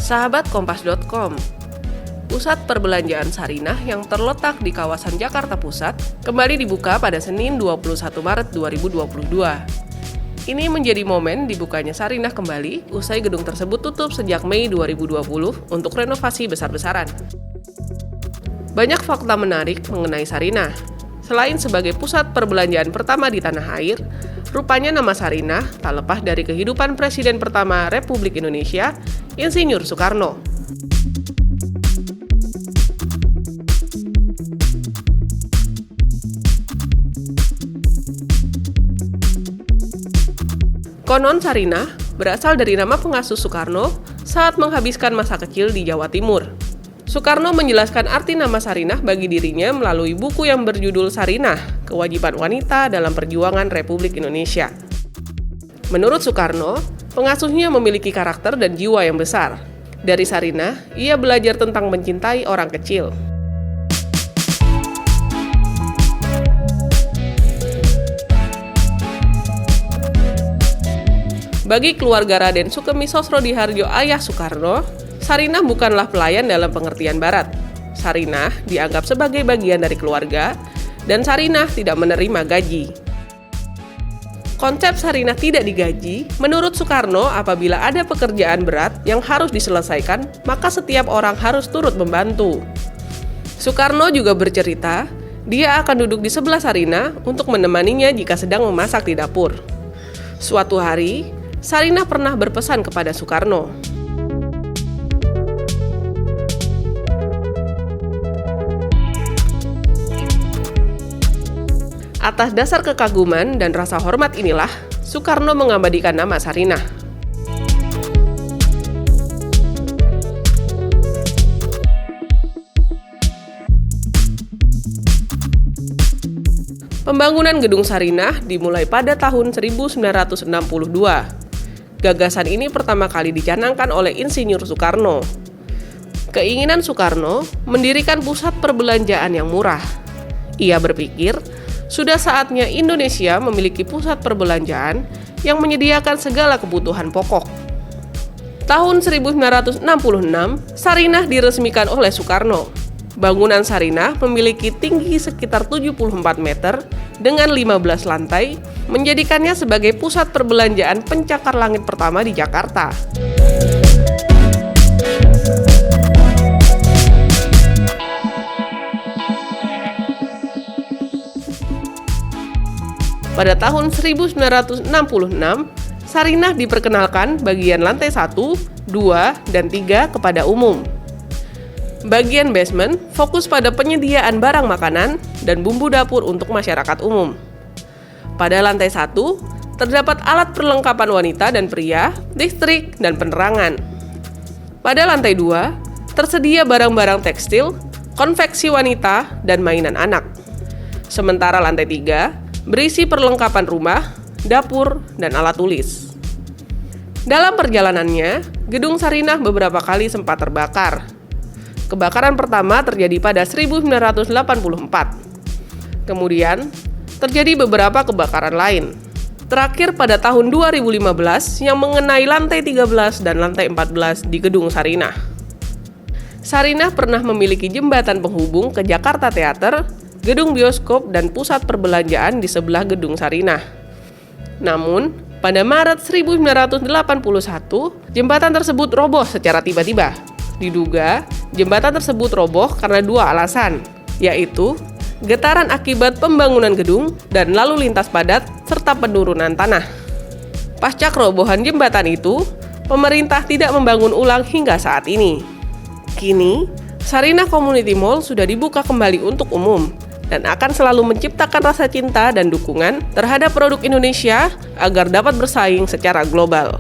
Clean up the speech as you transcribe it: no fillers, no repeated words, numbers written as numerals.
Sahabat Kompas.com, Pusat Perbelanjaan Sarinah yang terletak di kawasan Jakarta Pusat kembali dibuka pada Senin 21 Maret 2022. Ini menjadi momen dibukanya Sarinah kembali usai gedung tersebut tutup sejak Mei 2020 untuk renovasi besar-besaran. Banyak fakta menarik mengenai Sarinah. Selain sebagai pusat perbelanjaan pertama di tanah air, rupanya nama Sarinah tak lepas dari kehidupan Presiden pertama Republik Indonesia, Insinyur Soekarno. Konon Sarinah berasal dari nama pengasuh Soekarno saat menghabiskan masa kecil di Jawa Timur. Soekarno menjelaskan arti nama Sarinah bagi dirinya melalui buku yang berjudul Sarinah, Kewajiban Wanita dalam Perjuangan Republik Indonesia. Menurut Soekarno, pengasuhnya memiliki karakter dan jiwa yang besar. Dari Sarinah, ia belajar tentang mencintai orang kecil. Bagi keluarga Raden Sukemi Sosrodihardjo ayah Soekarno, Sarinah bukanlah pelayan dalam pengertian barat. Sarinah dianggap sebagai bagian dari keluarga, dan Sarinah tidak menerima gaji. Konsep Sarinah tidak digaji, menurut Soekarno apabila ada pekerjaan berat yang harus diselesaikan, maka setiap orang harus turut membantu. Soekarno juga bercerita, dia akan duduk di sebelah Sarinah untuk menemaninya jika sedang memasak di dapur. Suatu hari, Sarinah pernah berpesan kepada Soekarno, atas dasar kekaguman dan rasa hormat inilah, Soekarno mengabadikan nama Sarinah. Pembangunan Gedung Sarinah dimulai pada tahun 1962. Gagasan ini pertama kali dicanangkan oleh Insinyur Soekarno. Keinginan Soekarno mendirikan pusat perbelanjaan yang murah. Ia berpikir, sudah saatnya Indonesia memiliki pusat perbelanjaan yang menyediakan segala kebutuhan pokok. Tahun 1966, Sarinah diresmikan oleh Soekarno. Bangunan Sarinah memiliki tinggi sekitar 74 meter dengan 15 lantai, menjadikannya sebagai pusat perbelanjaan pencakar langit pertama di Jakarta. Pada tahun 1966, Sarinah diperkenalkan bagian lantai 1, 2, dan 3 kepada umum. Bagian basement fokus pada penyediaan barang makanan dan bumbu dapur untuk masyarakat umum. Pada lantai 1, terdapat alat perlengkapan wanita dan pria, listrik, dan penerangan. Pada lantai 2, tersedia barang-barang tekstil, konveksi wanita, dan mainan anak. Sementara lantai 3, berisi perlengkapan rumah, dapur, dan alat tulis. Dalam perjalanannya, gedung Sarinah beberapa kali sempat terbakar. Kebakaran pertama terjadi pada 1984. Kemudian, terjadi beberapa kebakaran lain. Terakhir pada tahun 2015 yang mengenai lantai 13 dan lantai 14 di gedung Sarinah. Sarinah pernah memiliki jembatan penghubung ke Jakarta Theater, gedung bioskop, dan pusat perbelanjaan di sebelah gedung Sarinah. Namun, pada Maret 1981, jembatan tersebut roboh secara tiba-tiba. Diduga, jembatan tersebut roboh karena dua alasan, yaitu getaran akibat pembangunan gedung dan lalu lintas padat serta penurunan tanah. Pasca kerobohan jembatan itu, pemerintah tidak membangun ulang hingga saat ini. Kini, Sarinah Community Mall sudah dibuka kembali untuk umum dan akan selalu menciptakan rasa cinta dan dukungan terhadap produk Indonesia agar dapat bersaing secara global.